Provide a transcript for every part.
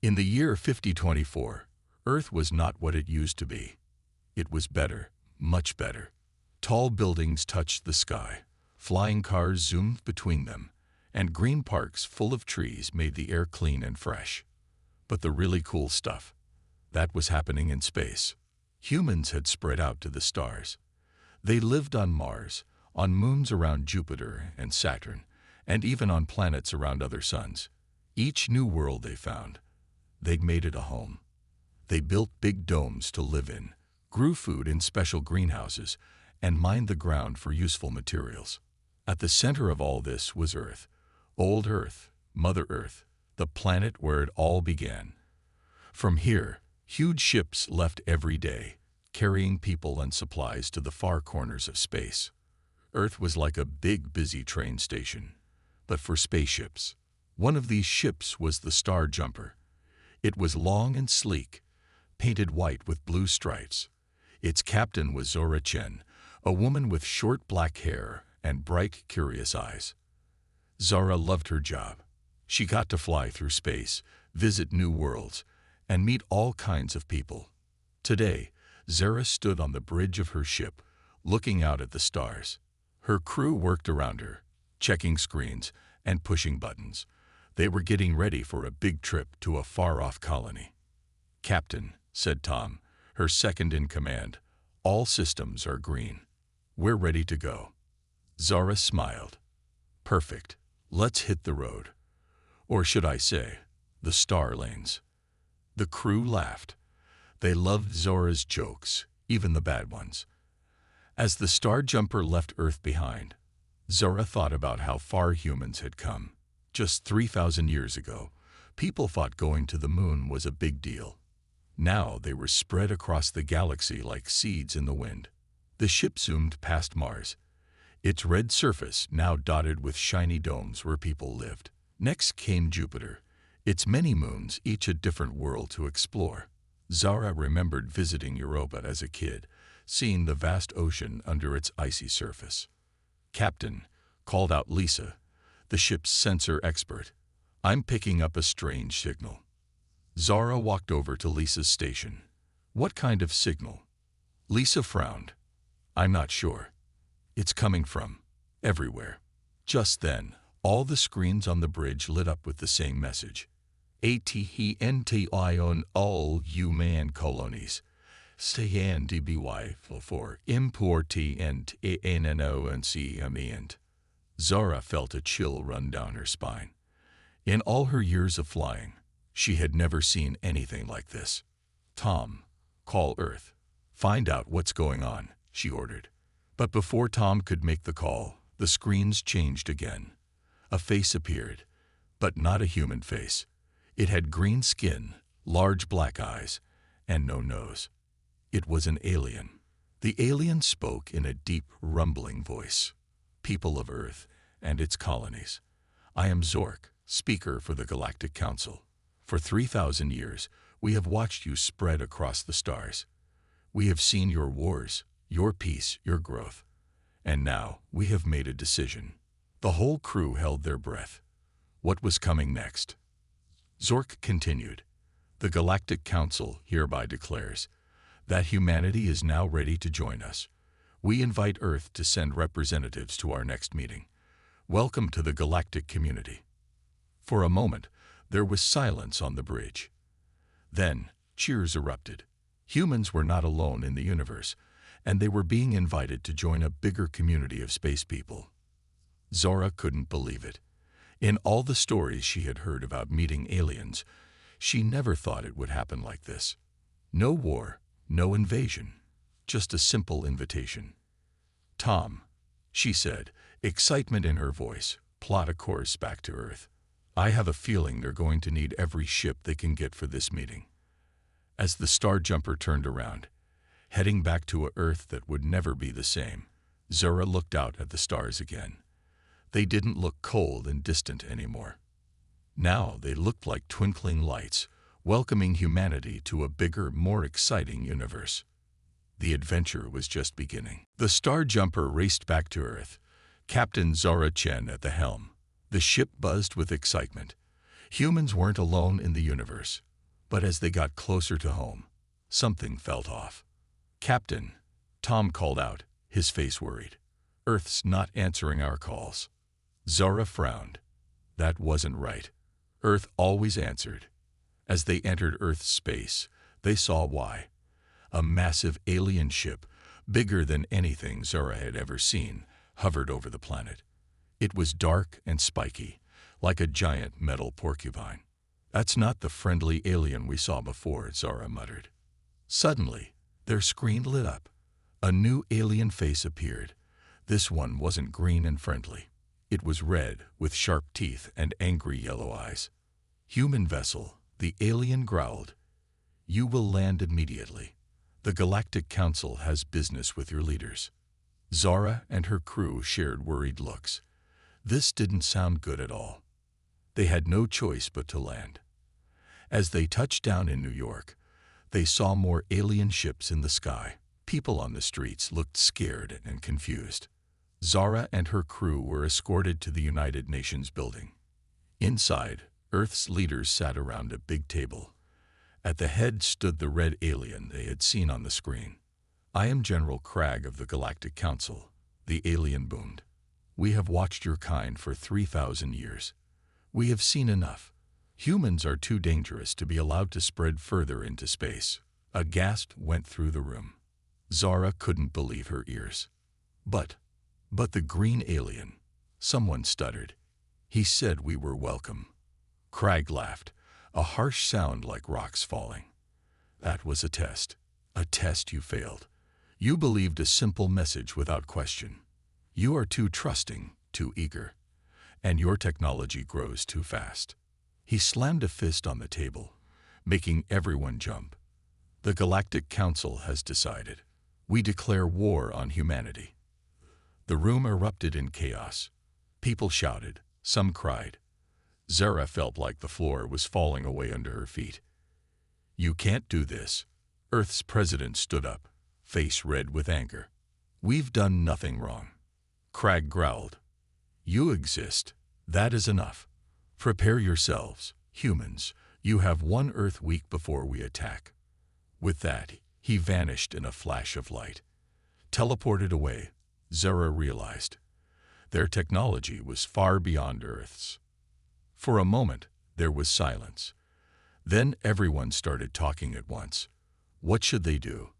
In the year 5024, Earth was not what it used to be. It was better, much better. Tall buildings touched the sky, flying cars zoomed between them, and green parks full of trees made the air clean and fresh. But the really cool stuff, that was happening in space. Humans had spread out to the stars. They lived on Mars, on moons around Jupiter and Saturn, and even on planets around other suns. Each new world they found, they'd made it a home. They built big domes to live in, grew food in special greenhouses, and mined the ground for useful materials. At the center of all this was Earth, old Earth, Mother Earth, the planet where it all began. From here, huge ships left every day, carrying people and supplies to the far corners of space. Earth was like a big, busy train station, but for spaceships. One of these ships was the Star Jumper. It was long and sleek, painted white with blue stripes. Its captain was Zora Chen, a woman with short black hair and bright, curious eyes. Zara loved her job. She got to fly through space, visit new worlds, and meet all kinds of people. Today, Zara stood on the bridge of her ship, looking out at the stars. Her crew worked around her, checking screens and pushing buttons. They were getting ready for a big trip to a far-off colony. "Captain," said Tom, her second in command, "all systems are green. We're ready to go." Zara smiled. "Perfect. Let's hit the road. Or should I say, the star lanes." The crew laughed. They loved Zora's jokes, even the bad ones. As the Star Jumper left Earth behind, Zora thought about how far humans had come. Just 3,000 years ago, people thought going to the moon was a big deal. Now they were spread across the galaxy like seeds in the wind. The ship zoomed past Mars, its red surface now dotted with shiny domes where people lived. Next came Jupiter, its many moons, each a different world to explore. Zara remembered visiting Europa as a kid, seeing the vast ocean under its icy surface. "Captain," called out Lisa, the ship's sensor expert, "I'm picking up a strange signal." Zara walked over to Lisa's station. "What kind of signal?" Lisa frowned. "I'm not sure. It's coming from everywhere." Just then, all the screens on the bridge lit up with the same message. "ATENTI on all human colonies. Stand DBY for importi and ANNO and CME." Zara felt a chill run down her spine. In all her years of flying, she had never seen anything like this. "Tom, call Earth. Find out what's going on," she ordered. But before Tom could make the call, the screens changed again. A face appeared, but not a human face. It had green skin, large black eyes, and no nose. It was an alien. The alien spoke in a deep, rumbling voice. "People of Earth and its colonies, I am Zork, speaker for the Galactic Council. For 3,000 years, we have watched you spread across the stars. We have seen your wars, your peace, your growth. And now we have made a decision." The whole crew held their breath. What was coming next? Zork continued, "The Galactic Council hereby declares that humanity is now ready to join us. We invite Earth to send representatives to our next meeting. Welcome to the galactic community." For a moment, there was silence on the bridge. Then, cheers erupted. Humans were not alone in the universe, and they were being invited to join a bigger community of space people. Zora couldn't believe it. In all the stories she had heard about meeting aliens, she never thought it would happen like this. No war, no invasion, just a simple invitation. "Tom," she said, excitement in her voice, "plot a course back to Earth. I have a feeling they're going to need every ship they can get for this meeting." As the Star Jumper turned around, heading back to a Earth that would never be the same, Zora looked out at the stars again. They didn't look cold and distant anymore. Now they looked like twinkling lights, welcoming humanity to a bigger, more exciting universe. The adventure was just beginning. The Star Jumper raced back to Earth, Captain Zora Chen at the helm. The ship buzzed with excitement. Humans weren't alone in the universe. But as they got closer to home, something felt off. "Captain," Tom called out, his face worried. "Earth's not answering our calls." Zara frowned. That wasn't right. Earth always answered. As they entered Earth's space, they saw why. A massive alien ship, bigger than anything Zara had ever seen, hovered over the planet. It was dark and spiky, like a giant metal porcupine. "That's not the friendly alien we saw before," Zara muttered. Suddenly, their screen lit up. A new alien face appeared. This one wasn't green and friendly. It was red, with sharp teeth and angry yellow eyes. "Human vessel," the alien growled. "You will land immediately. The Galactic Council has business with your leaders." Zara and her crew shared worried looks. This didn't sound good at all. They had no choice but to land. As they touched down in New York, they saw more alien ships in the sky. People on the streets looked scared and confused. Zara and her crew were escorted to the United Nations building. Inside, Earth's leaders sat around a big table. At the head stood the red alien they had seen on the screen. "I am General Cragg of the Galactic Council," the alien boomed. "We have watched your kind for 3,000 years. We have seen enough. Humans are too dangerous to be allowed to spread further into space." A gasp went through the room. Zara couldn't believe her ears. But the green alien," someone stuttered. "He said we were welcome." Cragg laughed, a harsh sound like rocks falling. "That was a test. A test you failed. You believed a simple message without question. You are too trusting, too eager. And your technology grows too fast." He slammed a fist on the table, making everyone jump. "The Galactic Council has decided. We declare war on humanity." The room erupted in chaos. People shouted, some cried. Zara felt like the floor was falling away under her feet. "You can't do this." Earth's president stood up, face red with anger. "We've done nothing wrong." Cragg growled. "You exist. That is enough. Prepare yourselves, humans. You have one Earth week before we attack." With that, he vanished in a flash of light. Teleported away, Zara realized. Their technology was far beyond Earth's. For a moment, there was silence. Then everyone started talking at once. What should they do?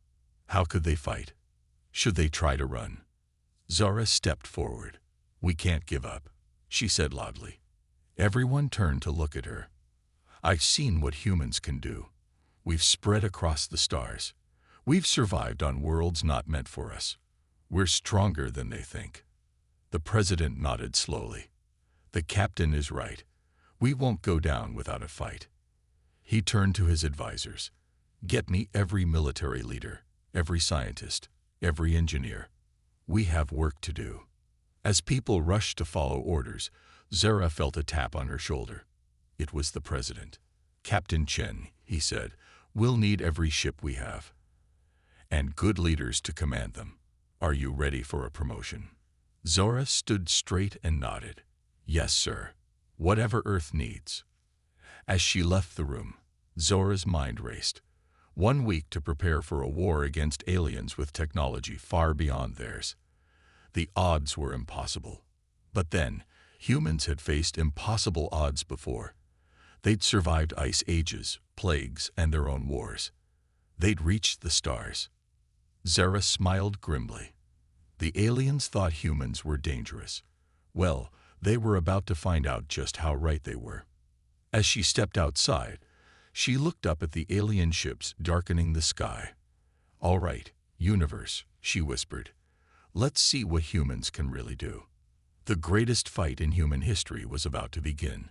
How could they fight? Should they try to run? Zara stepped forward. "We can't give up," she said loudly. Everyone turned to look at her. "I've seen what humans can do. We've spread across the stars. We've survived on worlds not meant for us. We're stronger than they think." The president nodded slowly. "The captain is right. We won't go down without a fight." He turned to his advisors. "Get me every military leader, every scientist, every engineer. We have work to do." As people rushed to follow orders, Zara felt a tap on her shoulder. It was the president. "Captain Chen," he said, "we'll need every ship we have. And good leaders to command them. Are you ready for a promotion?" Zara stood straight and nodded. "Yes, sir. Whatever Earth needs." As she left the room, Zora's mind raced. 1 week to prepare for a war against aliens with technology far beyond theirs. The odds were impossible. But then, humans had faced impossible odds before. They'd survived ice ages, plagues, and their own wars. They'd reached the stars. Zara smiled grimly. The aliens thought humans were dangerous. Well, they were about to find out just how right they were. As she stepped outside, she looked up at the alien ships darkening the sky. "All right, universe," she whispered. "Let's see what humans can really do." The greatest fight in human history was about to begin,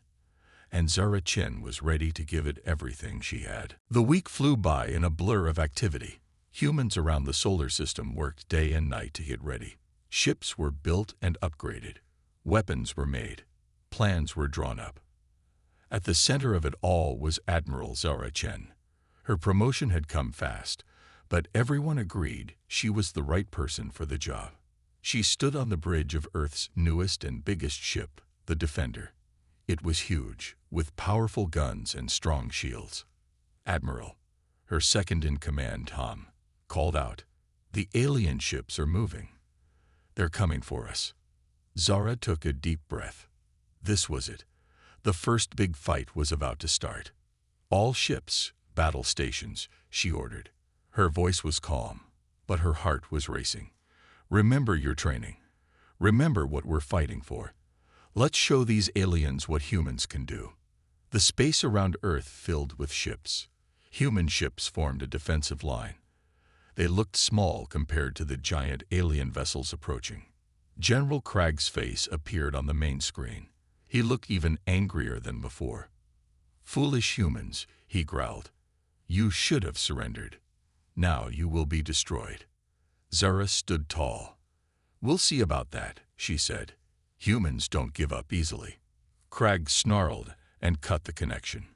and Zara Chen was ready to give it everything she had. The week flew by in a blur of activity. Humans around the solar system worked day and night to get ready. Ships were built and upgraded. Weapons were made. Plans were drawn up. At the center of it all was Admiral Zara Chen. Her promotion had come fast, but everyone agreed she was the right person for the job. She stood on the bridge of Earth's newest and biggest ship, the Defender. It was huge, with powerful guns and strong shields. Admiral, her second-in-command, Tom, called out, "The alien ships are moving. They're coming for us." Zara took a deep breath. This was it. The first big fight was about to start. "All ships, battle stations," she ordered. Her voice was calm, but her heart was racing. "Remember your training. Remember what we're fighting for. Let's show these aliens what humans can do." The space around Earth filled with ships. Human ships formed a defensive line. They looked small compared to the giant alien vessels approaching. General Craig's face appeared on the main screen. He looked even angrier than before. "Foolish humans," he growled. "You should have surrendered. Now you will be destroyed." Zara stood tall. "We'll see about that," she said. "Humans don't give up easily." Craig snarled and cut the connection.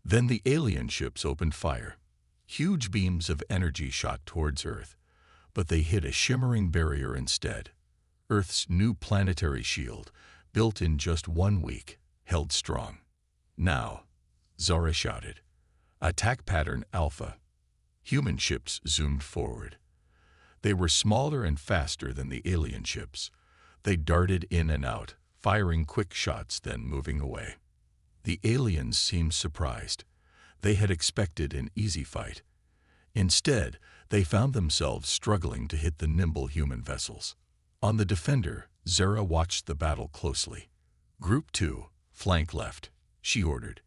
Then the alien ships opened fire. Huge beams of energy shot towards Earth, but they hit a shimmering barrier instead. Earth's new planetary shield, built in just 1 week, held strong. "Now," Zara shouted. "Attack pattern Alpha." Human ships zoomed forward. They were smaller and faster than the alien ships. They darted in and out, firing quick shots, then moving away. The aliens seemed surprised. They had expected an easy fight. Instead, they found themselves struggling to hit the nimble human vessels. On the Defender, Zara watched the battle closely. "Group 2, flank left," she ordered.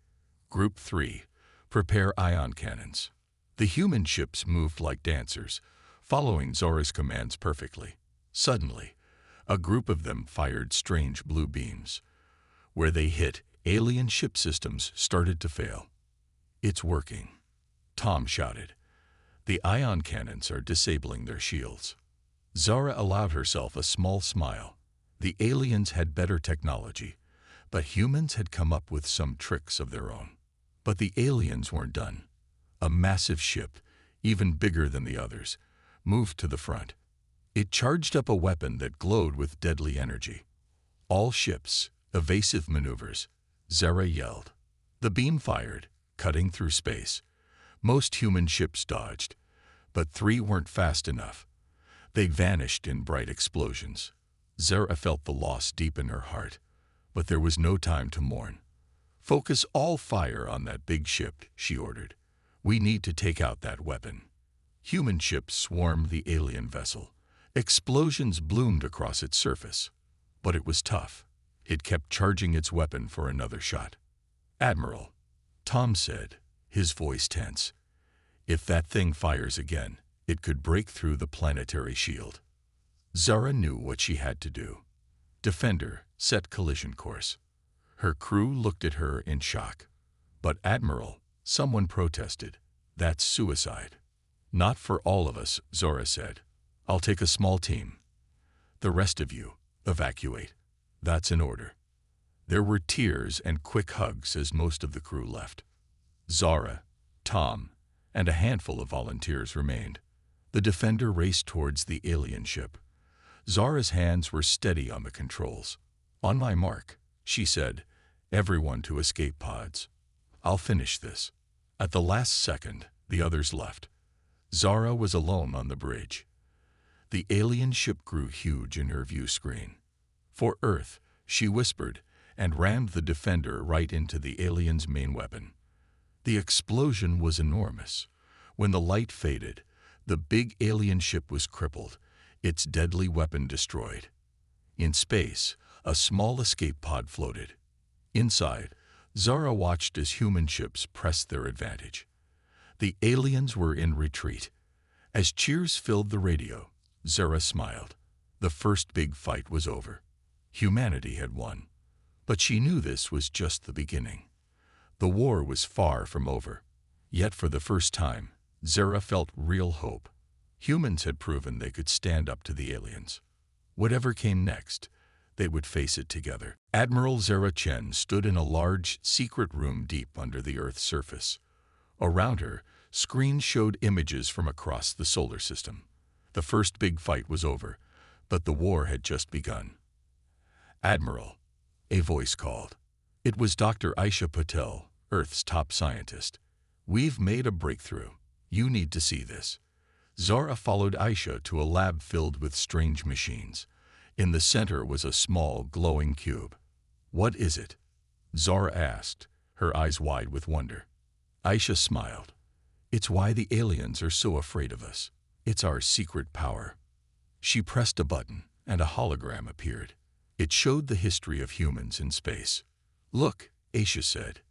"Group 3, prepare ion cannons." The human ships moved like dancers, following Zara's commands perfectly. Suddenly, a group of them fired strange blue beams. Where they hit, alien ship systems started to fail. "It's working," Tom shouted. "The ion cannons are disabling their shields." Zara allowed herself a small smile. The aliens had better technology, but humans had come up with some tricks of their own. But the aliens weren't done. A massive ship, even bigger than the others, moved to the front. It charged up a weapon that glowed with deadly energy. "All ships, evasive maneuvers," Zara yelled. The beam fired, cutting through space. Most human ships dodged, but 3 weren't fast enough. They vanished in bright explosions. Zara felt the loss deep in her heart, but there was no time to mourn. "Focus all fire on that big ship," she ordered. "We need to take out that weapon." Human ships swarmed the alien vessel. Explosions bloomed across its surface. But it was tough. It kept charging its weapon for another shot. "Admiral," Tom said, his voice tense. "If that thing fires again, it could break through the planetary shield." Zara knew what she had to do. Defender, set collision course. Her crew looked at her in shock. "But Admiral," someone protested, "that's suicide." "Not for all of us," Zara said. "I'll take a small team. The rest of you, evacuate." "That's an order." There were tears and quick hugs as most of the crew left. Zara, Tom, and a handful of volunteers remained. The Defender raced towards the alien ship. Zara's hands were steady on the controls. "On my mark," she said, "everyone to escape pods. I'll finish this." At the last second, the others left. Zara was alone on the bridge. The alien ship grew huge in her view screen. "For Earth," she whispered, and rammed the Defender right into the alien's main weapon. The explosion was enormous. When the light faded, the big alien ship was crippled, its deadly weapon destroyed. In space, a small escape pod floated. Inside, Zara watched as human ships pressed their advantage. The aliens were in retreat. As cheers filled the radio, Zara smiled. The first big fight was over. Humanity had won. But she knew this was just the beginning. The war was far from over. Yet for the first time, Zara felt real hope. Humans had proven they could stand up to the aliens. Whatever came next, they would face it together. Admiral Zara Chen stood in a large, secret room deep under the Earth's surface. Around her, screens showed images from across the solar system. The first big fight was over, but the war had just begun. "Admiral," a voice called. It was Dr. Aisha Patel, Earth's top scientist. "We've made a breakthrough. You need to see this." Zara followed Aisha to a lab filled with strange machines. In the center was a small, glowing cube. "What is it?" Zara asked, her eyes wide with wonder. Aisha smiled. "It's why the aliens are so afraid of us. It's our secret power." She pressed a button, and a hologram appeared. It showed the history of humans in space. "Look," Aisha said.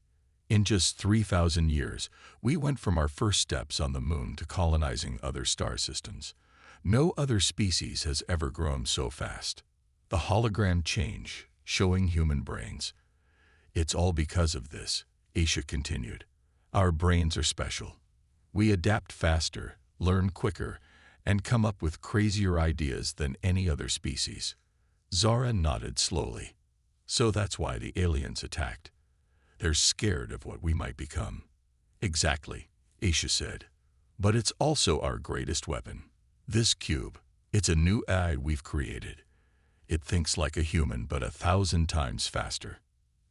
"In just 3,000 years, we went from our first steps on the moon to colonizing other star systems. No other species has ever grown so fast." The hologram changed, showing human brains. "It's all because of this," Aisha continued. "Our brains are special. We adapt faster, learn quicker, and come up with crazier ideas than any other species." Zara nodded slowly. "So that's why the aliens attacked. They're scared of what we might become." "Exactly," Aisha said. "But it's also our greatest weapon. This cube, it's a new AI we've created. It thinks like a human but 1,000 times faster."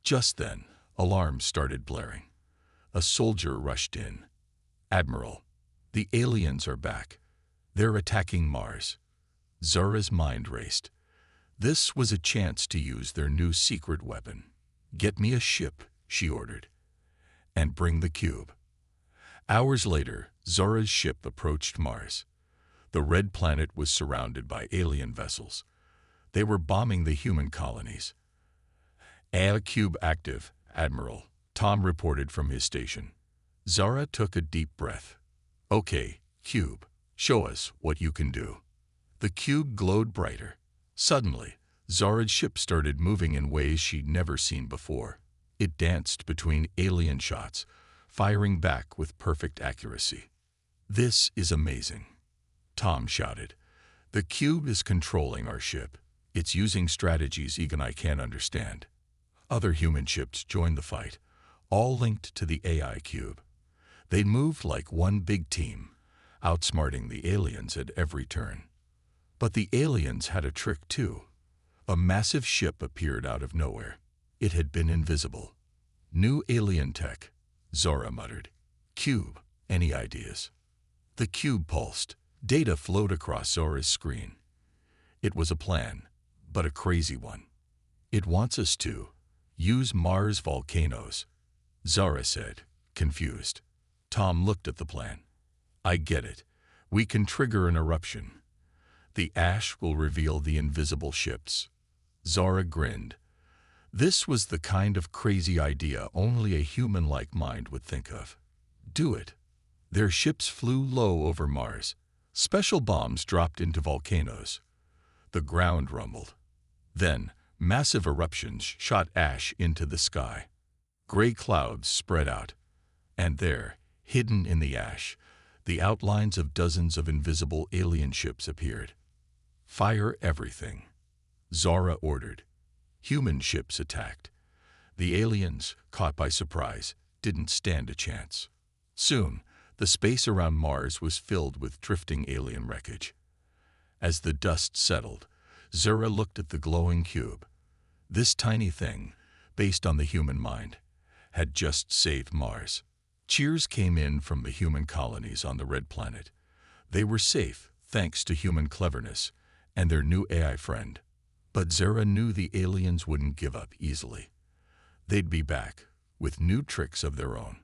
Just then, alarms started blaring. A soldier rushed in. "Admiral, the aliens are back. They're attacking Mars." Zara's mind raced. This was a chance to use their new secret weapon. "Get me a ship," she ordered, "and bring the cube." Hours later, Zara's ship approached Mars. The red planet was surrounded by alien vessels. They were bombing the human colonies. "AI cube active, Admiral," Tom reported from his station. Zara took a deep breath. "Okay, cube, show us what you can do." The cube glowed brighter. Suddenly, Zara's ship started moving in ways she'd never seen before. It danced between alien shots, firing back with perfect accuracy. "This is amazing," Tom shouted. "The cube is controlling our ship. It's using strategies even I can't understand." Other human ships joined the fight, all linked to the AI cube. They moved like one big team, outsmarting the aliens at every turn. But the aliens had a trick too. A massive ship appeared out of nowhere. It had been invisible. "New alien tech," Zara muttered. "Cube, any ideas?" The cube pulsed. Data flowed across Zara's screen. It was a plan, but a crazy one. "It wants us to use Mars volcanoes," Zara said, confused. Tom looked at the plan. "I get it. We can trigger an eruption. The ash will reveal the invisible ships." Zara grinned. This was the kind of crazy idea only a human-like mind would think of. "Do it." Their ships flew low over Mars. Special bombs dropped into volcanoes. The ground rumbled. Then, massive eruptions shot ash into the sky. Gray clouds spread out. And there, hidden in the ash, the outlines of dozens of invisible alien ships appeared. "Fire everything," Zara ordered. Human ships attacked. The aliens, caught by surprise, didn't stand a chance. Soon, the space around Mars was filled with drifting alien wreckage. As the dust settled, Zara looked at the glowing cube. This tiny thing, based on the human mind, had just saved Mars. Cheers came in from the human colonies on the red planet. They were safe, thanks to human cleverness and their new AI friend. But Zara knew the aliens wouldn't give up easily. They'd be back, with new tricks of their own.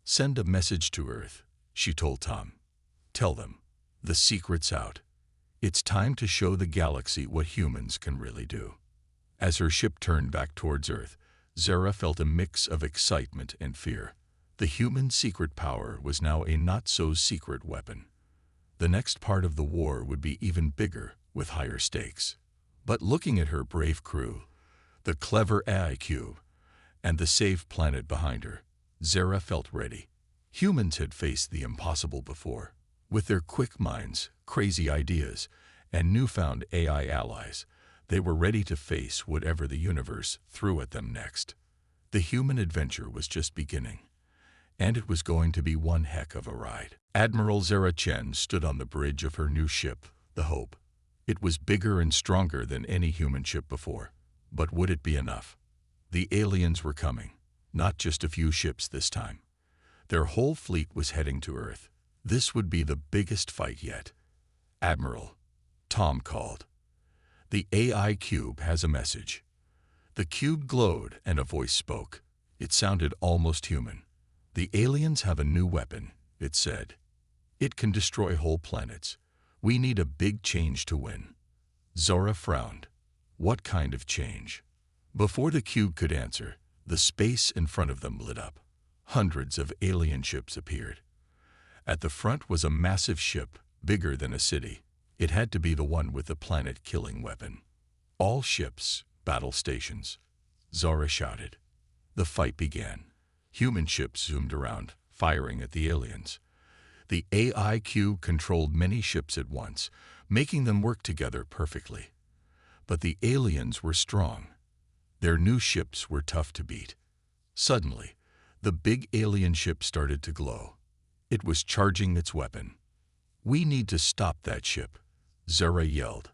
"Send a message to Earth," she told Tom. "Tell them, the secret's out. It's time to show the galaxy what humans can really do." As her ship turned back towards Earth, Zara felt a mix of excitement and fear. The human secret power was now a not-so-secret weapon. The next part of the war would be even bigger, with higher stakes. But looking at her brave crew, the clever AI cube, and the safe planet behind her, Zara felt ready. Humans had faced the impossible before. With their quick minds, crazy ideas, and newfound AI allies, they were ready to face whatever the universe threw at them next. The human adventure was just beginning, and it was going to be one heck of a ride. Admiral Zara Chen stood on the bridge of her new ship, the Hope. It was bigger and stronger than any human ship before. But would it be enough? The aliens were coming, not just a few ships this time. Their whole fleet was heading to Earth. This would be the biggest fight yet. "Admiral," Tom called. "The AI cube has a message." The cube glowed and a voice spoke. It sounded almost human. "The aliens have a new weapon," it said. "It can destroy whole planets. We need a big change to win." Zora frowned. What kind of change? Before the cube could answer, the space in front of them lit up. Hundreds of alien ships appeared. At the front was a massive ship, bigger than a city. It had to be the one with the planet-killing weapon. "All ships, battle stations," Zora shouted. The fight began. Human ships zoomed around, firing at the aliens. The AI cube controlled many ships at once, making them work together perfectly. But the aliens were strong. Their new ships were tough to beat. Suddenly, the big alien ship started to glow. It was charging its weapon. "We need to stop that ship," Zora yelled.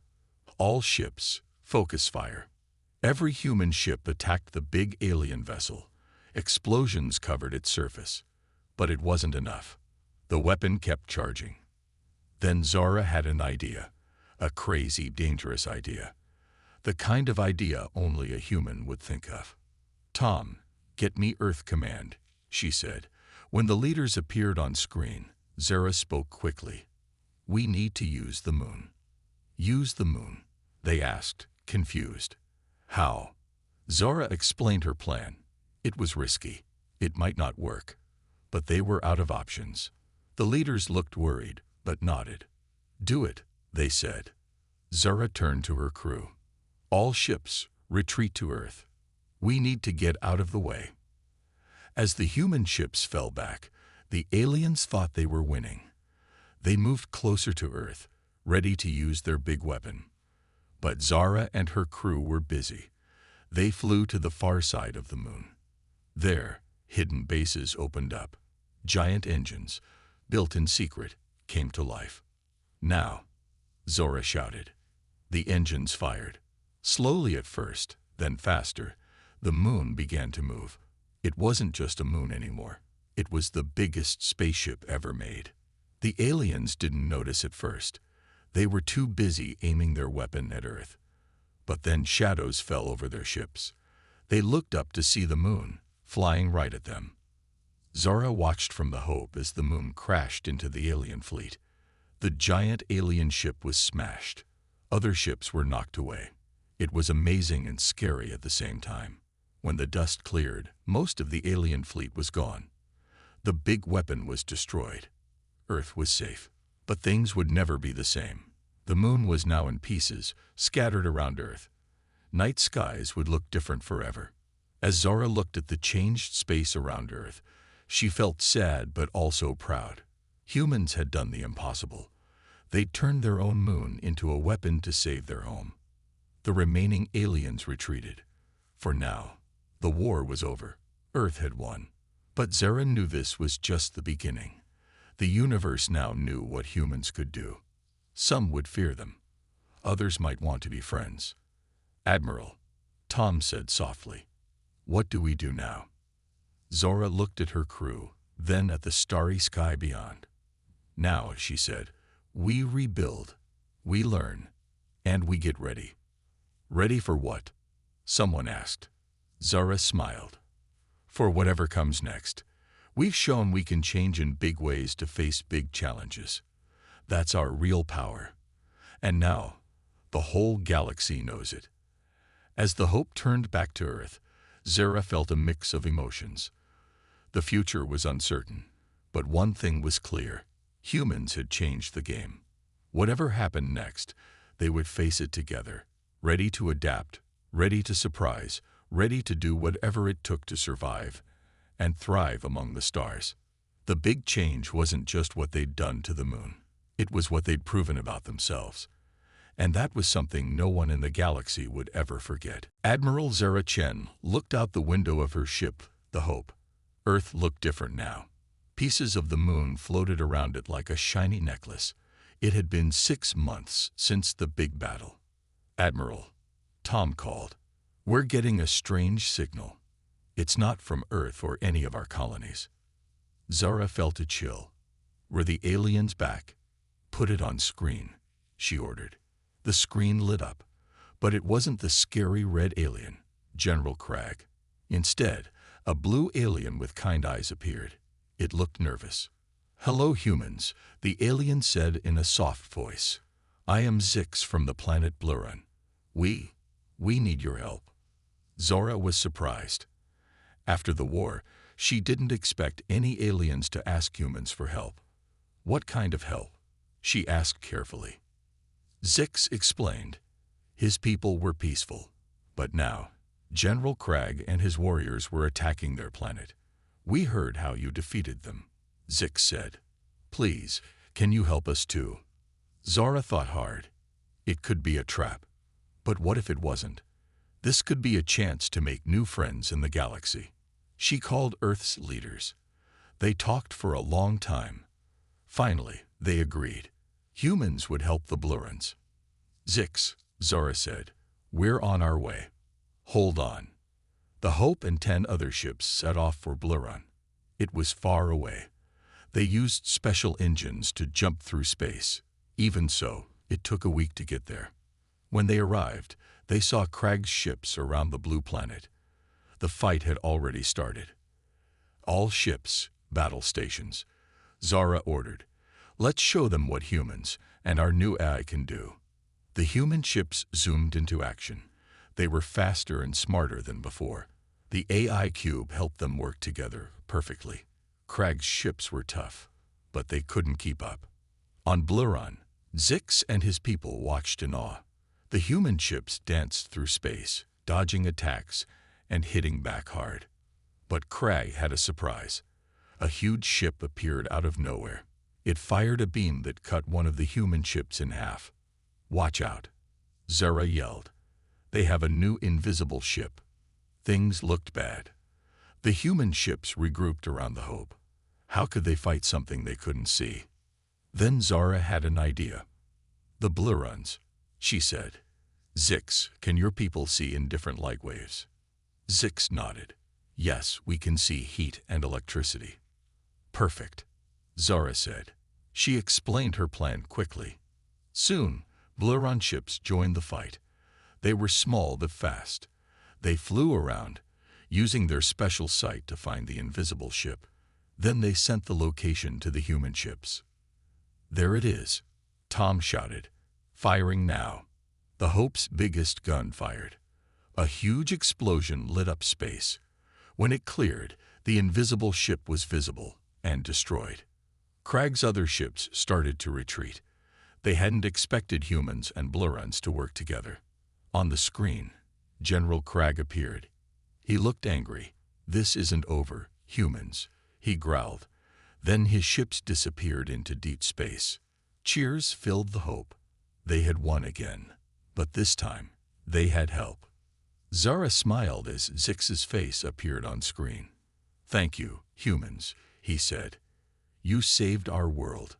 "All ships, focus fire." Every human ship attacked the big alien vessel. Explosions covered its surface. But it wasn't enough. The weapon kept charging. Then Zora had an idea. A crazy, dangerous idea. The kind of idea only a human would think of. "Tom, get me Earth Command," she said. When the leaders appeared on screen, Zora spoke quickly. "We need to use the moon." "Use the moon?" they asked, confused. "How?" Zora explained her plan. It was risky. It might not work. But they were out of options. The leaders looked worried, but nodded. "Do it," they said. Zora turned to her crew. "All ships, retreat to Earth. We need to get out of the way." As the human ships fell back, the aliens thought they were winning. They moved closer to Earth, ready to use their big weapon. But Zora and her crew were busy. They flew to the far side of the moon. There, hidden bases opened up. Giant engines, built in secret, came to life. "Now," Zora shouted. The engines fired. Slowly at first, then faster, the moon began to move. It wasn't just a moon anymore. It was the biggest spaceship ever made. The aliens didn't notice at first. They were too busy aiming their weapon at Earth. But then shadows fell over their ships. They looked up to see the moon, flying right at them. Zora watched from the Hope as the moon crashed into the alien fleet. The giant alien ship was smashed. Other ships were knocked away. It was amazing and scary at the same time. When the dust cleared, most of the alien fleet was gone. The big weapon was destroyed. Earth was safe. But things would never be the same. The moon was now in pieces, scattered around Earth. Night skies would look different forever. As Zora looked at the changed space around Earth, she felt sad but also proud. Humans had done the impossible. They'd turned their own moon into a weapon to save their home. The remaining aliens retreated. For now, the war was over. Earth had won. But Zora knew this was just the beginning. The universe now knew what humans could do. Some would fear them. Others might want to be friends. "Admiral," Tom said softly, "what do we do now?" Zora looked at her crew, then at the starry sky beyond. "Now," she said, "we rebuild, we learn, and we get ready." "Ready for what?" someone asked. Zora smiled. "For whatever comes next. We've shown we can change in big ways to face big challenges. That's our real power. And now, the whole galaxy knows it." As the Hope turned back to Earth, Zora felt a mix of emotions. The future was uncertain, but one thing was clear. Humans had changed the game. Whatever happened next, they would face it together, ready to adapt, ready to surprise, ready to do whatever it took to survive and thrive among the stars. The big change wasn't just what they'd done to the moon. It was what they'd proven about themselves. And that was something no one in the galaxy would ever forget. Admiral Zara Chen looked out the window of her ship, the Hope. Earth looked different now. Pieces of the moon floated around it like a shiny necklace. It had been 6 months since the big battle. "Admiral," Tom called, "we're getting a strange signal. It's not from Earth or any of our colonies." Zara felt a chill. Were the aliens back? Put it on screen, she ordered. The screen lit up, but it wasn't the scary red alien, General Cragg. Instead, a blue alien with kind eyes appeared. It looked nervous. "Hello, humans," the alien said in a soft voice. "I am Zix from the planet Blurun. We need your help." Zora was surprised. After the war, she didn't expect any aliens to ask humans for help. "What kind of help?" she asked carefully. Zix explained. His people were peaceful, but now General Cragg and his warriors were attacking their planet. "We heard how you defeated them," Zix said. "Please, can you help us too?" Zara thought hard. It could be a trap. But what if it wasn't? This could be a chance to make new friends in the galaxy. She called Earth's leaders. They talked for a long time. Finally, they agreed. Humans would help the Blurans. "Zix," Zara said, "we're on our way." "Hold on." The Hope and 10 other ships set off for Blurun. It was far away. They used special engines to jump through space. Even so, it took a week to get there. When they arrived, they saw Cragg's ships around the blue planet. The fight had already started. "All ships, battle stations," Zara ordered. "Let's show them what humans and our new AI can do." The human ships zoomed into action. They were faster and smarter than before. The AI cube helped them work together perfectly. Cragg's ships were tough, but they couldn't keep up. On Blurun, Zix and his people watched in awe. The human ships danced through space, dodging attacks and hitting back hard. But Cragg had a surprise. A huge ship appeared out of nowhere. It fired a beam that cut one of the human ships in half. "Watch out," Zara yelled. "They have a new invisible ship." Things looked bad. The human ships regrouped around the Hope. How could they fight something they couldn't see? Then Zara had an idea. "The Blurons," she said. "Zix, can your people see in different light waves?" Zix nodded. "Yes, we can see heat and electricity." "Perfect," Zara said. She explained her plan quickly. Soon, Bluron ships joined the fight. They were small but fast. They flew around, using their special sight to find the invisible ship. Then they sent the location to the human ships. "There it is," Tom shouted. "Firing now." The Hope's biggest gun fired. A huge explosion lit up space. When it cleared, the invisible ship was visible and destroyed. Cragg's other ships started to retreat. They hadn't expected humans and Blurons to work together. On the screen, General Cragg appeared. He looked angry. "This isn't over, humans," he growled. Then his ships disappeared into deep space. Cheers filled the Hope. They had won again. But this time, they had help. Zara smiled as Zix's face appeared on screen. "Thank you, humans," he said. "You saved our world.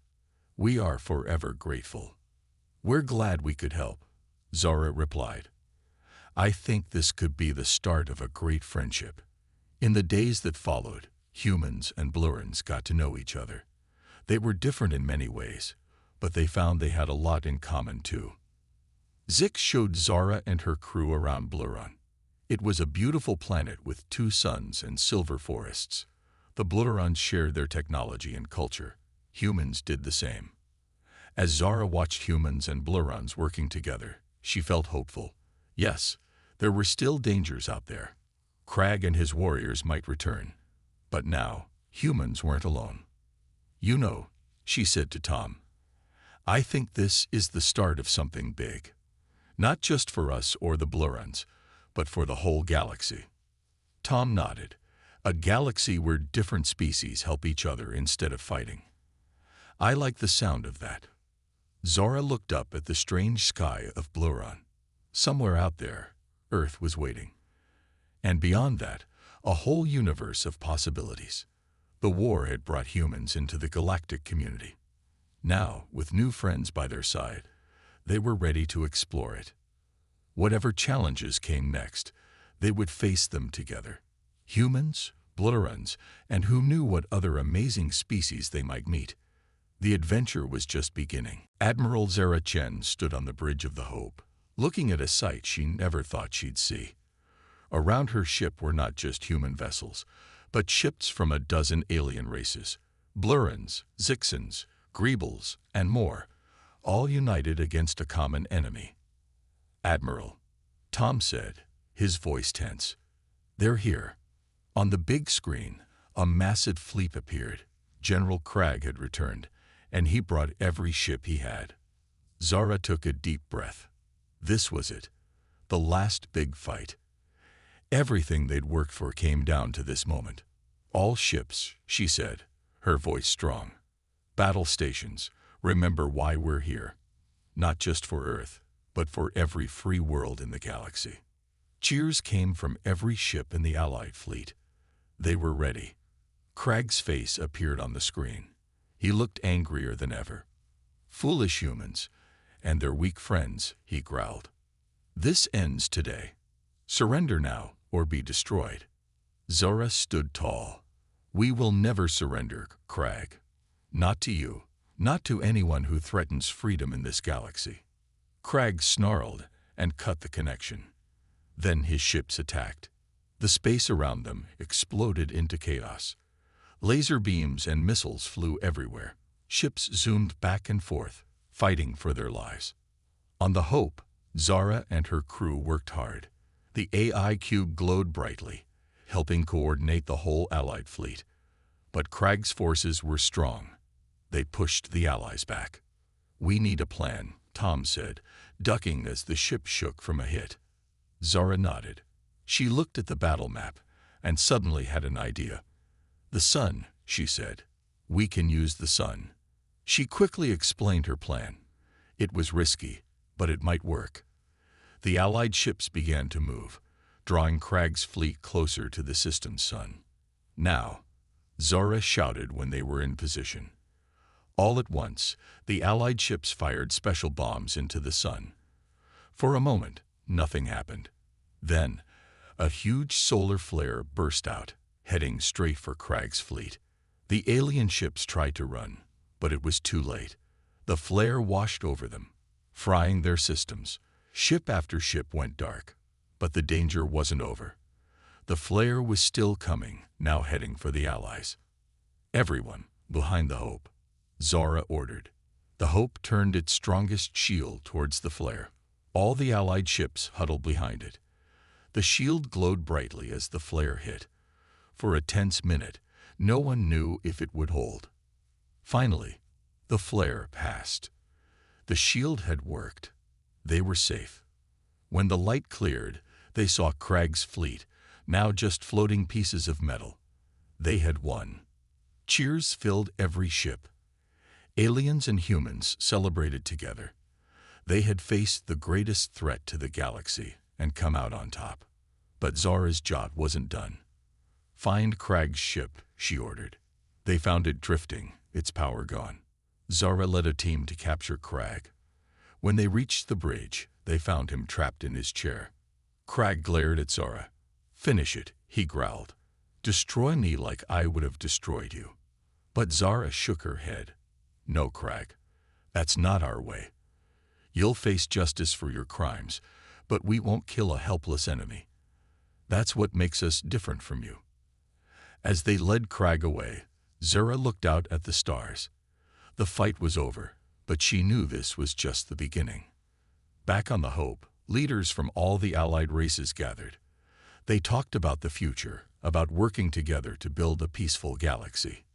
We are forever grateful." "We're glad we could help," Zara replied. "I think this could be the start of a great friendship." In the days that followed, humans and Blurons got to know each other. They were different in many ways, but they found they had a lot in common too. Zix showed Zara and her crew around Blurun. It was a beautiful planet with 2 suns and silver forests. The Blurons shared their technology and culture. Humans did the same. As Zara watched humans and Blurons working together, she felt hopeful. Yes, there were still dangers out there. Cragg and his warriors might return. But now, humans weren't alone. "You know," she said to Tom, "I think this is the start of something big. Not just for us or the Blurons, but for the whole galaxy." Tom nodded. "A galaxy where different species help each other instead of fighting. I like the sound of that." Zara looked up at the strange sky of Blurun. Somewhere out there, Earth was waiting. And beyond that, a whole universe of possibilities. The war had brought humans into the galactic community. Now, with new friends by their side, they were ready to explore it. Whatever challenges came next, they would face them together. Humans, Blurons, and who knew what other amazing species they might meet. The adventure was just beginning. Admiral Zara Chen stood on the bridge of the Hope, looking at a sight she never thought she'd see. Around her ship were not just human vessels, but ships from a dozen alien races, Blurons, Zixons, Greebles, and more, all united against a common enemy. "Admiral," Tom said, his voice tense. "They're here." On the big screen, a massive fleet appeared. General Cragg had returned, and he brought every ship he had. Zara took a deep breath. This was it, the last big fight. Everything they'd worked for came down to this moment. "All ships," she said, her voice strong. "Battle stations, remember why we're here. Not just for Earth, but for every free world in the galaxy." Cheers came from every ship in the Allied fleet. They were ready. Cragg's face appeared on the screen. He looked angrier than ever. "Foolish humans, and their weak friends," he growled. "This ends today. Surrender now, or be destroyed." Zara stood tall. "We will never surrender, Cragg. Not to you, not to anyone who threatens freedom in this galaxy." Cragg snarled and cut the connection. Then his ships attacked. The space around them exploded into chaos. Laser beams and missiles flew everywhere. Ships zoomed back and forth, fighting for their lives. On the Hope, Zara and her crew worked hard. The AI cube glowed brightly, helping coordinate the whole Allied fleet. But Cragg's forces were strong. They pushed the Allies back. "We need a plan," Tom said, ducking as the ship shook from a hit. Zara nodded. She looked at the battle map and suddenly had an idea. "The sun," she said. "We can use the sun." She quickly explained her plan. It was risky, but it might work. The Allied ships began to move, drawing Cragg's fleet closer to the system's sun. "Now," Zara shouted when they were in position. All at once, the Allied ships fired special bombs into the sun. For a moment, nothing happened. Then, a huge solar flare burst out, heading straight for Cragg's fleet. The alien ships tried to run, but it was too late. The flare washed over them, frying their systems. Ship after ship went dark, but the danger wasn't over. The flare was still coming, now heading for the Allies. "Everyone, behind the Hope," Zara ordered. The Hope turned its strongest shield towards the flare. All the Allied ships huddled behind it. The shield glowed brightly as the flare hit. For a tense minute, no one knew if it would hold. Finally, the flare passed. The shield had worked. They were safe. When the light cleared, they saw Cragg's fleet, now just floating pieces of metal. They had won. Cheers filled every ship. Aliens and humans celebrated together. They had faced the greatest threat to the galaxy and come out on top. But Zara's job wasn't done. "Find Cragg's ship," she ordered. They found it drifting, its power gone. Zara led a team to capture Cragg. When they reached the bridge, they found him trapped in his chair. Cragg glared at Zara. "Finish it," he growled. "Destroy me like I would have destroyed you." But Zara shook her head. "No, Cragg. That's not our way. You'll face justice for your crimes, but we won't kill a helpless enemy. That's what makes us different from you." As they led Cragg away, Zara looked out at the stars. The fight was over, but she knew this was just the beginning. Back on the Hope, leaders from all the Allied races gathered. They talked about the future, about working together to build a peaceful galaxy.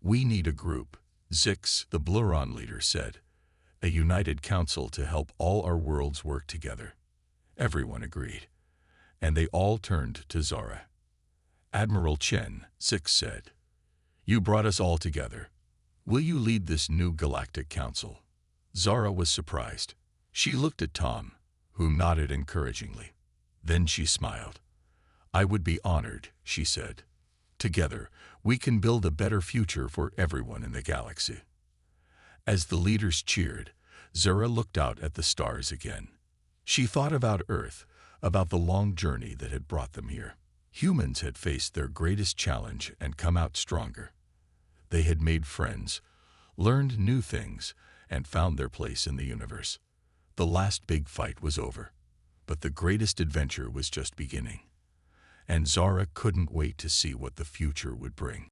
"We need a group," Zix, the Bluron leader, said. "A united council to help all our worlds work together." Everyone agreed, and they all turned to Zara. "Admiral Chen," Zix said, "you brought us all together. Will you lead this new galactic council?" Zara was surprised. She looked at Tom, who nodded encouragingly. Then she smiled. "I would be honored," she said. "Together, we can build a better future for everyone in the galaxy." As the leaders cheered, Zara looked out at the stars again. She thought about Earth, about the long journey that had brought them here. Humans had faced their greatest challenge and come out stronger. They had made friends, learned new things, and found their place in the universe. The last big fight was over, but the greatest adventure was just beginning. And Zara couldn't wait to see what the future would bring.